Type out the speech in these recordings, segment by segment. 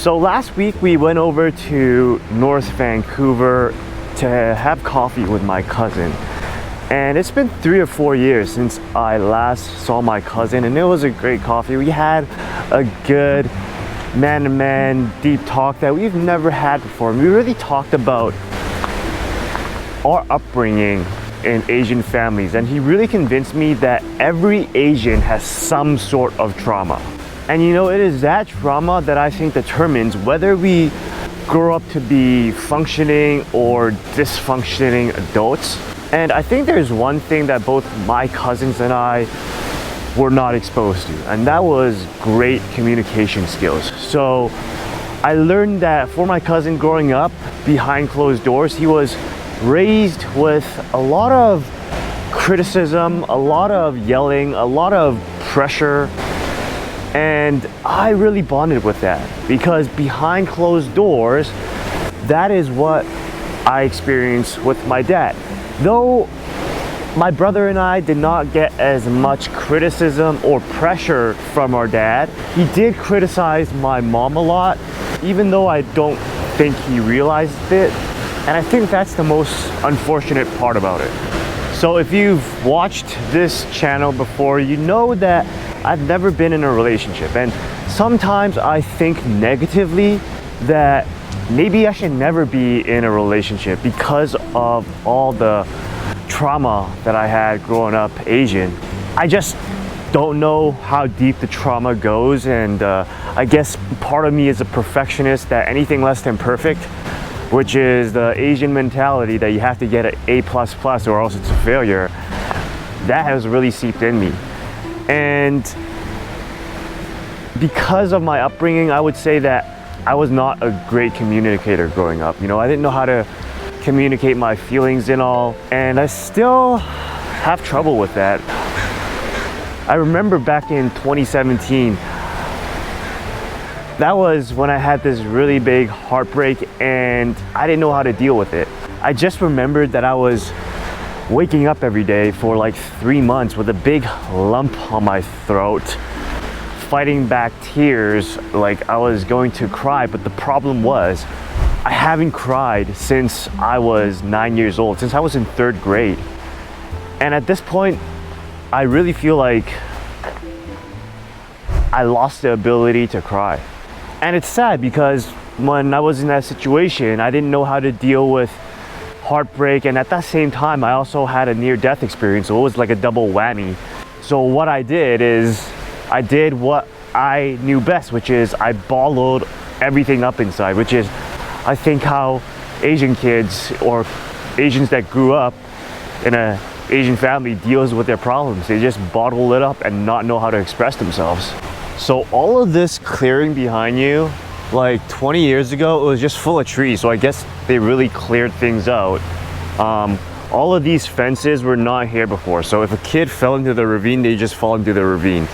So last week we went over to North Vancouver to have coffee with my cousin. And it's been 3 or 4 years since I last saw my cousin, and it was a great coffee. We had a good man-to-man deep talk that we've never had before. We really talked about our upbringing in Asian families, and he really convinced me that every Asian has some sort of trauma. And you know, it is that trauma that I think determines whether we grow up to be functioning or dysfunctioning adults. And I think there's one thing that both my cousins and I were not exposed to, and that was great communication skills. So I learned that for my cousin growing up behind closed doors, he was raised with a lot of criticism, a lot of yelling, a lot of pressure. And I really bonded with that because behind closed doors, that is what I experienced with my dad. Though my brother and I did not get as much criticism or pressure from our dad, he did criticize my mom a lot, even though I don't think he realized it. And I think that's the most unfortunate part about it. So if you've watched this channel before, you know that I've never been in a relationship, and sometimes I think negatively that maybe I should never be in a relationship because of all the trauma that I had growing up Asian. I just don't know how deep the trauma goes, and I guess part of me is a perfectionist that anything less than perfect, which is the Asian mentality that you have to get an A++ or else it's a failure, that has really seeped in me. And because of my upbringing, I would say that I was not a great communicator growing up. You know, I didn't know how to communicate my feelings and all, and I still have trouble with that. I remember back in 2017, that was when I had this really big heartbreak and I didn't know how to deal with it. I just remembered that I was waking up every day for like 3 months with a big lump on my throat, fighting back tears like I was going to cry. But the problem was, I haven't cried since I was 9 years old, since I was in 3rd grade. And at this point, I really feel like I lost the ability to cry. And it's sad because when I was in that situation, I didn't know how to deal with heartbreak, and at that same time I also had a near-death experience, so it was like a double whammy. So what I did is I did what I knew best, which is I bottled everything up inside, which is I think how Asian kids or Asians that grew up in an Asian family deals with their problems. They just bottle it up and not know how to express themselves. So all of this clearing behind you, like 20 years ago, it was just full of trees. So I guess they really cleared things out. All of these fences were not here before. So if a kid fell into the ravine, they just fall into the ravine,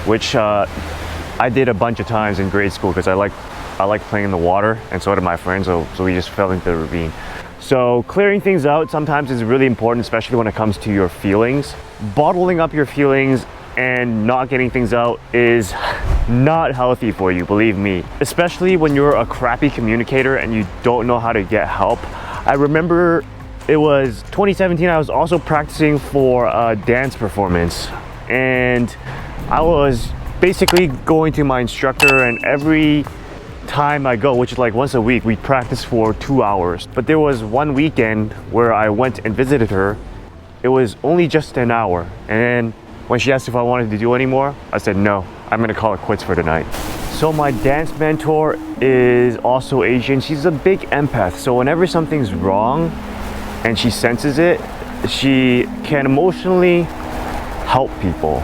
which I did a bunch of times in grade school because I like playing in the water, and so did my friends. So we just fell into the ravine. So clearing things out sometimes is really important, especially when it comes to your feelings. Bottling up your feelings and not getting things out is not healthy for you, believe me. Especially when you're a crappy communicator and you don't know how to get help. I remember it was 2017, I was also practicing for a dance performance, and I was basically going to my instructor, and every time I go, which is like once a week, we practice for 2 hours. But there was one weekend where I went and visited her. It was only just an hour, and when she asked if I wanted to do any more, I said no, I'm gonna call it quits for tonight. So my dance mentor is also Asian. She's a big empath, so whenever something's wrong and she senses it, she can emotionally help people.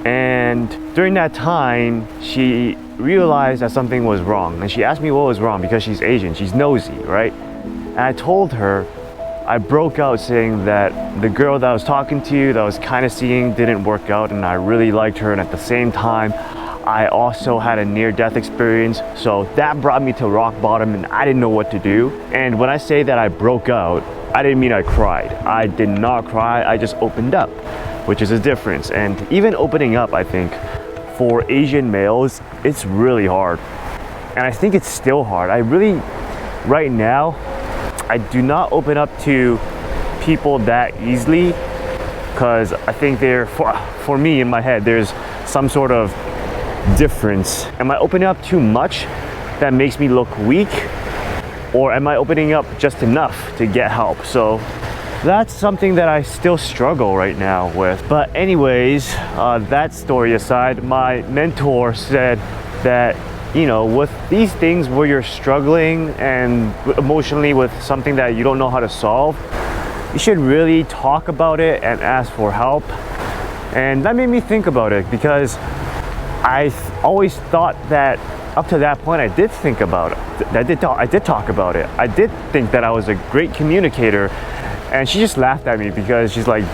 And during that time, she realized that something was wrong, and she asked me what was wrong because she's Asian, she's nosy, right? And I told her, I broke out saying that the girl that I was talking to, that I was kind of seeing, didn't work out, and I really liked her, and at the same time I also had a near-death experience. So that brought me to rock bottom, and I didn't know what to do. And when I say that I broke out, I didn't mean I cried. I did not cry, I just opened up, which is a difference. And even opening up, I think, for Asian males, it's really hard. And I think it's still hard. I really, right now, I do not open up to people that easily, because I think for me in my head, there's some sort of difference. Am I opening up too much that makes me look weak? Or am I opening up just enough to get help? So that's something that I still struggle right now with. But anyways, that story aside, my mentor said that, you know, with these things where you're struggling and emotionally with something that you don't know how to solve, you should really talk about it and ask for help. And that made me think about it, because I always thought that up to that point I did think about it. I did talk about it. I did think that I was a great communicator, and she just laughed at me because she's like,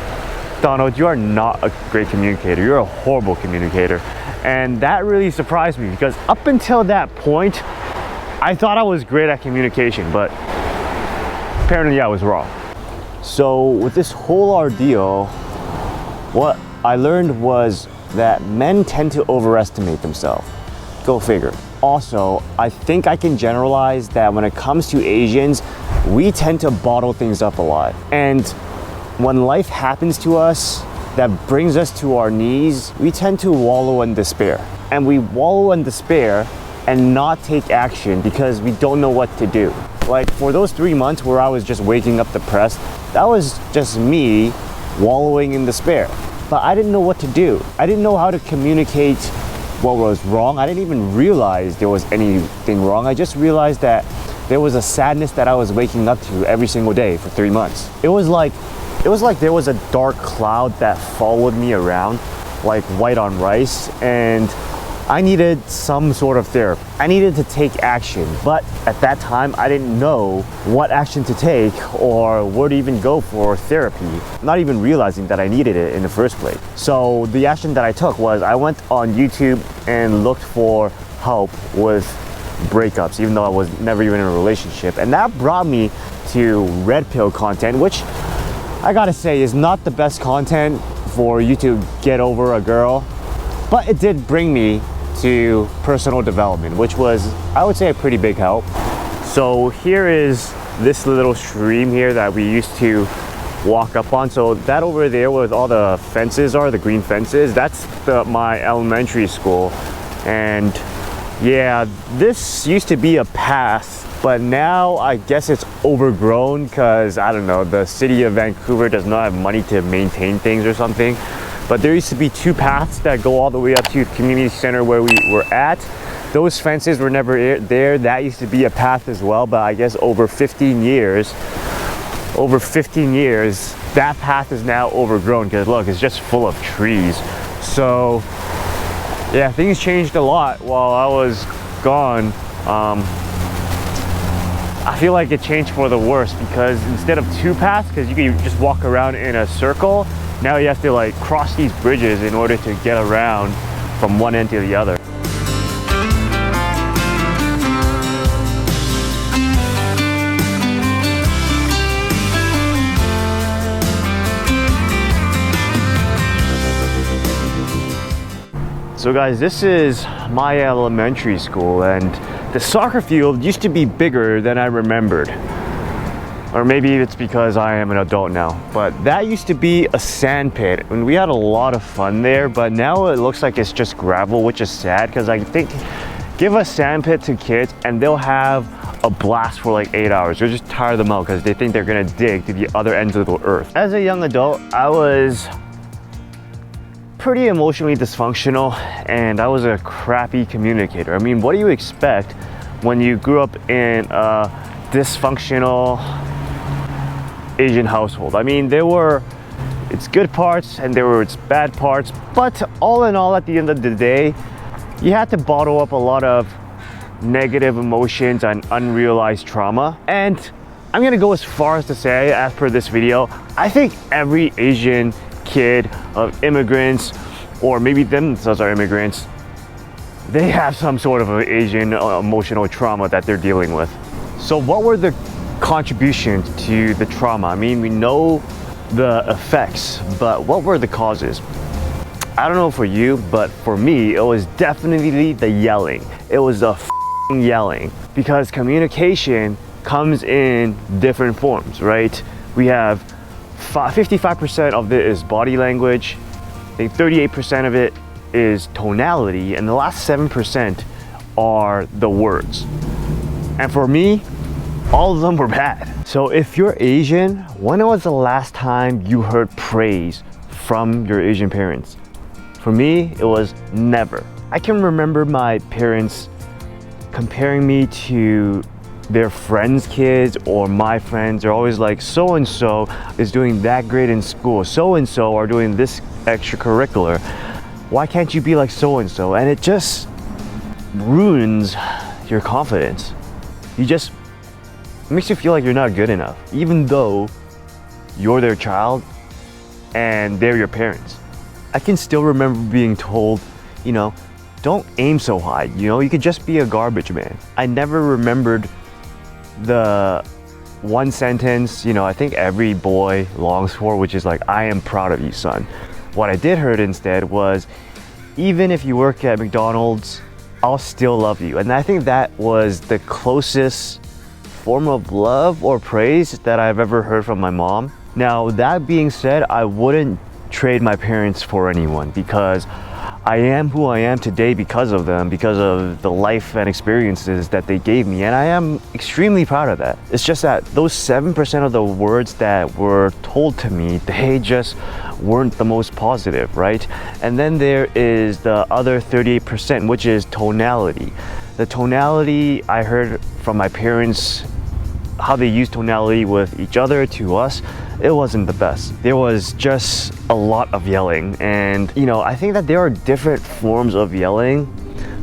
Donald, you are not a great communicator. You're a horrible communicator. And that really surprised me, because up until that point, I thought I was great at communication, but apparently I was wrong. So with this whole ordeal, what I learned was that men tend to overestimate themselves. Go figure. Also, I think I can generalize that when it comes to Asians, we tend to bottle things up a lot. And when life happens to us that brings us to our knees, we tend to wallow in despair. And we wallow in despair and not take action because we don't know what to do. Like for those 3 months where I was just waking up depressed, that was just me wallowing in despair. But I didn't know what to do. I didn't know how to communicate what was wrong. I didn't even realize there was anything wrong. I just realized that there was a sadness that I was waking up to every single day for 3 months. It was like there was a dark cloud that followed me around like white on rice, and I needed some sort of therapy. I needed to take action, but at that time I didn't know what action to take or where to even go for therapy, not even realizing that I needed it in the first place. So the action that I took was I went on YouTube and looked for help with breakups, even though I was never even in a relationship. And that brought me to red pill content, which I gotta say is not the best content for you to get over a girl, but it did bring me to personal development, which was, I would say, a pretty big help. So here is this little stream here that we used to walk up on. So that over there where all the fences are, the green fences, that's my elementary school. And yeah, this used to be a path, but now I guess it's overgrown because, I don't know, the city of Vancouver does not have money to maintain things or something. But there used to be 2 paths that go all the way up to the community center where we were at. Those fences were never there. That used to be a path as well, but I guess over 15 years, that path is now overgrown because look, it's just full of trees. So yeah, things changed a lot while I was gone. I feel like it changed for the worse, because instead of 2 paths, because you can just walk around in a circle, now you have to like cross these bridges in order to get around from one end to the other. So guys, this is my elementary school, and the soccer field used to be bigger than I remembered. Or maybe it's because I am an adult now, but that used to be a sand pit and we had a lot of fun there, but now it looks like it's just gravel, which is sad, because I think give a sand pit to kids and they'll have a blast for like 8 hours. You'll just tire them out because they think they're gonna dig to the other ends of the earth. As a young adult, I was pretty emotionally dysfunctional and I was a crappy communicator. I mean, what do you expect when you grew up in a dysfunctional Asian household? I mean, there were its good parts and there were its bad parts, but all in all, at the end of the day, you had to bottle up a lot of negative emotions and unrealized trauma. And I'm gonna go as far as to say, as per this video, I think every Asian kid of immigrants, or maybe themselves are immigrants, they have some sort of an Asian emotional trauma that they're dealing with. So what were the contributions to the trauma? I mean, we know the effects, but what were the causes? I don't know for you, but for me, it was definitely the yelling. It was the yelling, because communication comes in different forms, right? We have 55% of it is body language, I think 38% of it is tonality, and the last 7% are the words. And for me, all of them were bad. So if you're Asian, when was the last time you heard praise from your Asian parents? For me, it was never. I can remember my parents comparing me to their friends' kids or my friends. They're always like, so-and-so is doing that great in school. So-and-so are doing this extracurricular. Why can't you be like so-and-so? And it just ruins your confidence. It makes you feel like you're not good enough, even though you're their child and they're your parents. I can still remember being told, don't aim so high, you could just be a garbage man. I never remembered the one sentence, I think every boy longs for, which is like, I am proud of you, son. What I did heard instead was, even if you work at McDonald's, I'll still love you. And I think that was the closest form of love or praise that I've ever heard from my mom. Now, that being said, I wouldn't trade my parents for anyone, because I am who I am today because of them, because of the life and experiences that they gave me, and I am extremely proud of that. It's just that those 7% of the words that were told to me, they just weren't the most positive, right? And then there is the other 38%, which is tonality. The tonality I heard from my parents, how they use tonality with each other, to us, it wasn't the best. There was just a lot of yelling, and I think that there are different forms of yelling,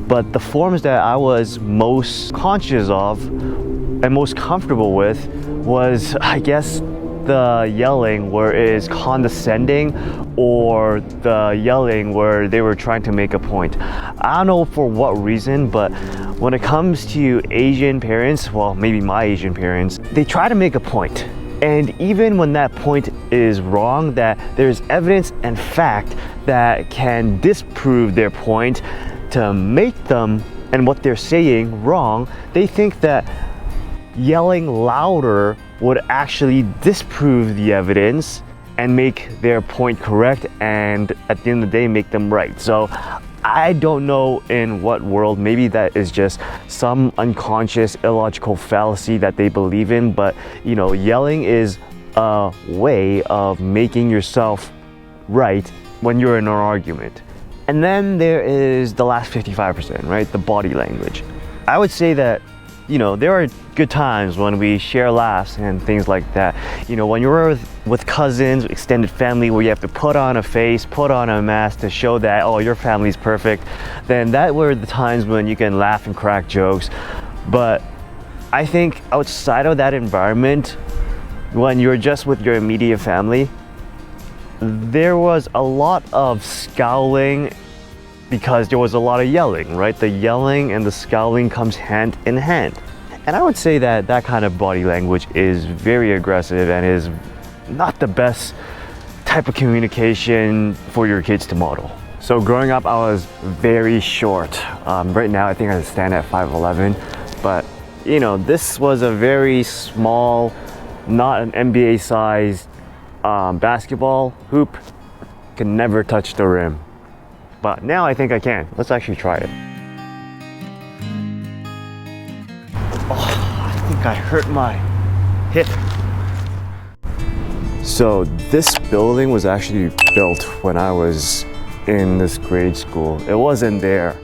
but the forms that I was most conscious of and most comfortable with was, I guess, the yelling where it is condescending, or the yelling where they were trying to make a point. I don't know for what reason, but when it comes to Asian parents, well, maybe my Asian parents, they try to make a point. And even when that point is wrong, that there's evidence and fact that can disprove their point to make them and what they're saying wrong, they think that yelling louder would actually disprove the evidence and make their point correct, and at the end of the day, make them right. So I don't know in what world, maybe that is just some unconscious illogical fallacy that they believe in, but yelling is a way of making yourself right when you're in an argument. And then there is the last 55%, right? The body language. I would say that there are good times when we share laughs and things like that. When you're with cousins, extended family, where you have to put on a face, put on a mask to show that, oh, your family's perfect, then that were the times when you can laugh and crack jokes. But I think outside of that environment, when you're just with your immediate family, there was a lot of scowling, because there was a lot of yelling, right? The yelling and the scowling comes hand in hand. And I would say that that kind of body language is very aggressive and is not the best type of communication for your kids to model. So growing up, I was very short. Right now, I think I stand at 5'11", but this was a very small, not an NBA sized basketball hoop. Can never touch the rim. But now I think I can. Let's actually try it. Oh, I think I hurt my hip. So this building was actually built when I was in this grade school. It wasn't there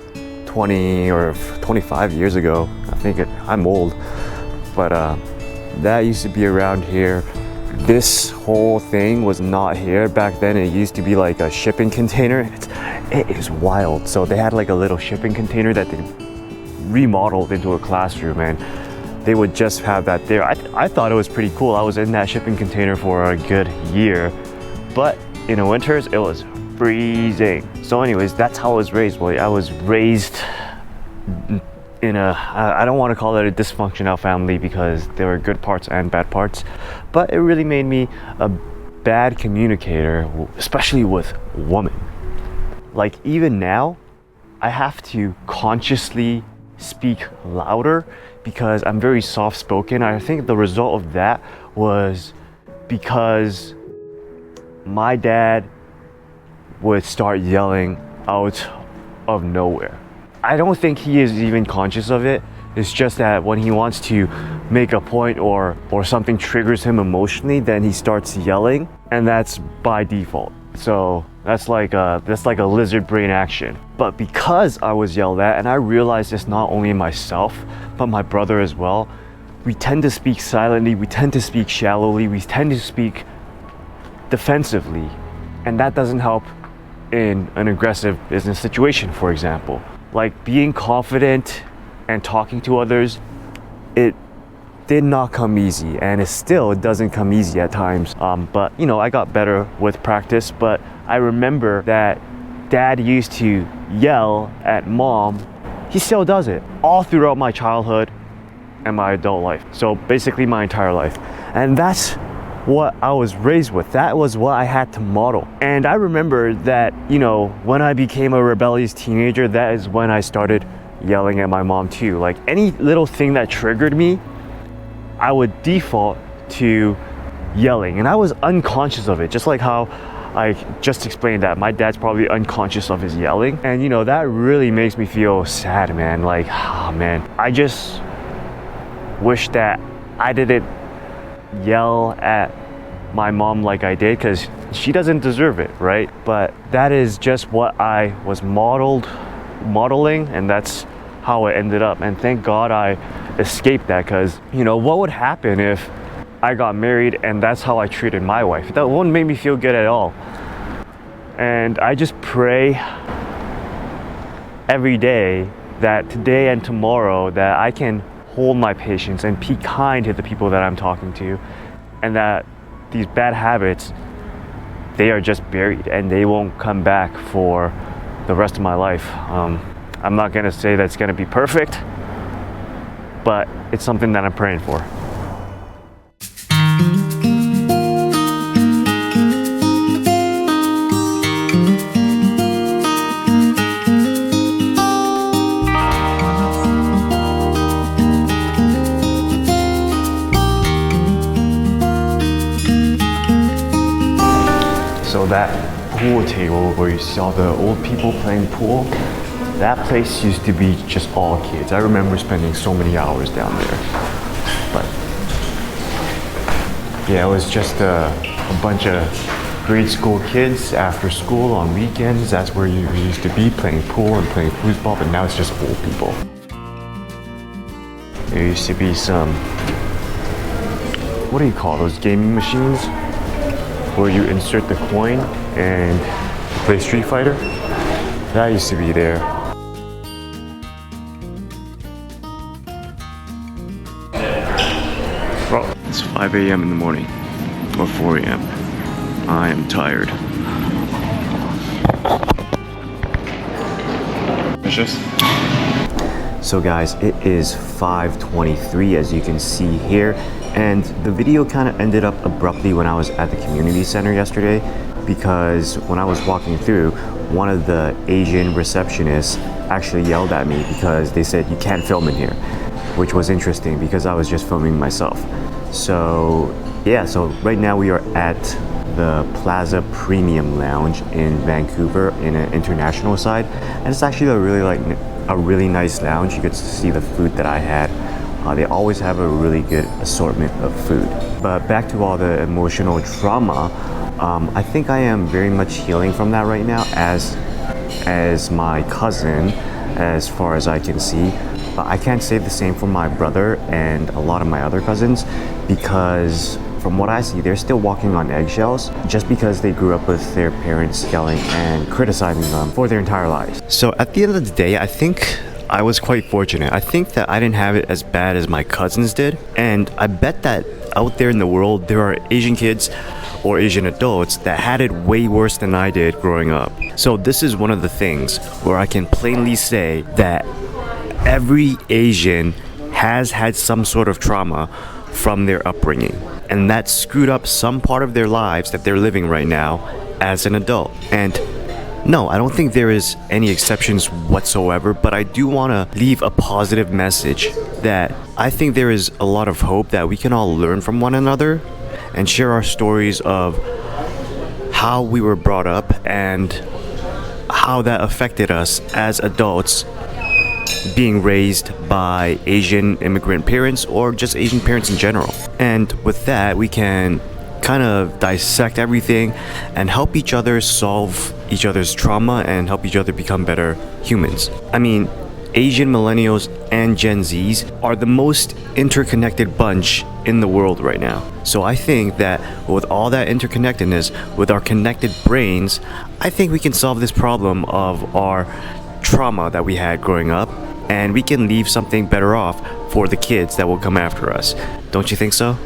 20 or 25 years ago. I'm old, but that used to be around here. This whole thing was not here back then. It used to be like a shipping container. It is wild. So they had like a little shipping container that they remodeled into a classroom, and they would just have that there. I thought it was pretty cool. I was in that shipping container for a good year, but in the winters it was freezing. So anyways, that's how I was raised. Well, I was raised in I don't want to call it a dysfunctional family, because there were good parts and bad parts, but it really made me a bad communicator, especially with women. Like even now, I have to consciously speak louder because I'm very soft-spoken. I think the result of that was because my dad would start yelling out of nowhere. I don't think he is even conscious of it. It's just that when he wants to make a point or something triggers him emotionally, then he starts yelling, and that's by default. So that's like a lizard brain action. But because I was yelled at, and I realized this not only myself, but my brother as well, we tend to speak silently, we tend to speak shallowly, we tend to speak defensively, and that doesn't help in an aggressive business situation, for example. Like being confident and talking to others, it did not come easy, and it doesn't come easy at times. But you know, I got better with practice. But I remember that dad used to yell at mom. He still does it all throughout my childhood and my adult life. So basically my entire life. And that's what I was raised with. That was what I had to model. And I remember that, you know, when I became a rebellious teenager, that is when I started yelling at my mom too. Like any little thing that triggered me, I would default to yelling, and I was unconscious of it, just like how I just explained that my dad's probably unconscious of his yelling. And you know, that really makes me feel sad, man. Like, oh man, I just wish that I didn't yell at my mom like I did, because she doesn't deserve it, right? But that is just what I was modeling, and that's how it ended up. And thank God I escaped that, because you know, what would happen if I got married and that's how I treated my wife? That wouldn't make me feel good at all. And I just pray every day that today and tomorrow that I can hold my patience and be kind to the people that I'm talking to, and that these bad habits, they are just buried and they won't come back for the rest of my life. I'm not gonna say that's gonna be perfect, but it's something that I'm praying for. So that pool table where you saw the old people playing pool, that place used to be just all kids. I remember spending so many hours down there. But yeah, it was just a bunch of grade school kids after school on weekends. That's where you used to be, playing pool and playing foosball, but now it's just old people. There used to be some, what do you call those gaming machines? Where you insert the coin and play Street Fighter. That used to be there. Well, it's 5 a.m. in the morning, or 4 a.m. I am tired. So guys, it is 5:23 as you can see here. And the video kind of ended up abruptly when I was at the community center yesterday, because when I was walking through, one of the Asian receptionists actually yelled at me because they said you can't film in here, which was interesting because I was just filming myself. So yeah, so right now we are at the Plaza Premium Lounge in Vancouver in an international side, and it's actually a really nice lounge. You get to see the food that I had. They always have a really good assortment of food. But back to all the emotional trauma, I think I am very much healing from that right now as my cousin, as far as I can see. But I can't say the same for my brother and a lot of my other cousins, because from what I see, they're still walking on eggshells just because they grew up with their parents yelling and criticizing them for their entire lives. So at the end of the day, I think I was quite fortunate. I think that I didn't have it as bad as my cousins did. And I bet that out there in the world, there are Asian kids or Asian adults that had it way worse than I did growing up. So this is one of the things where I can plainly say that every Asian has had some sort of trauma from their upbringing. And that screwed up some part of their lives that they're living right now as an adult. And No, I don't think there is any exceptions whatsoever, but I do want to leave a positive message that I think there is a lot of hope that we can all learn from one another and share our stories of how we were brought up and how that affected us as adults being raised by Asian immigrant parents or just Asian parents in general. And with that, we can kind of dissect everything and help each other solve each other's trauma and help each other become better humans. I mean, Asian millennials and Gen Zs are the most interconnected bunch in the world right now. So I think that with all that interconnectedness, with our connected brains, I think we can solve this problem of our trauma that we had growing up, and we can leave something better off for the kids that will come after us. Don't you think so?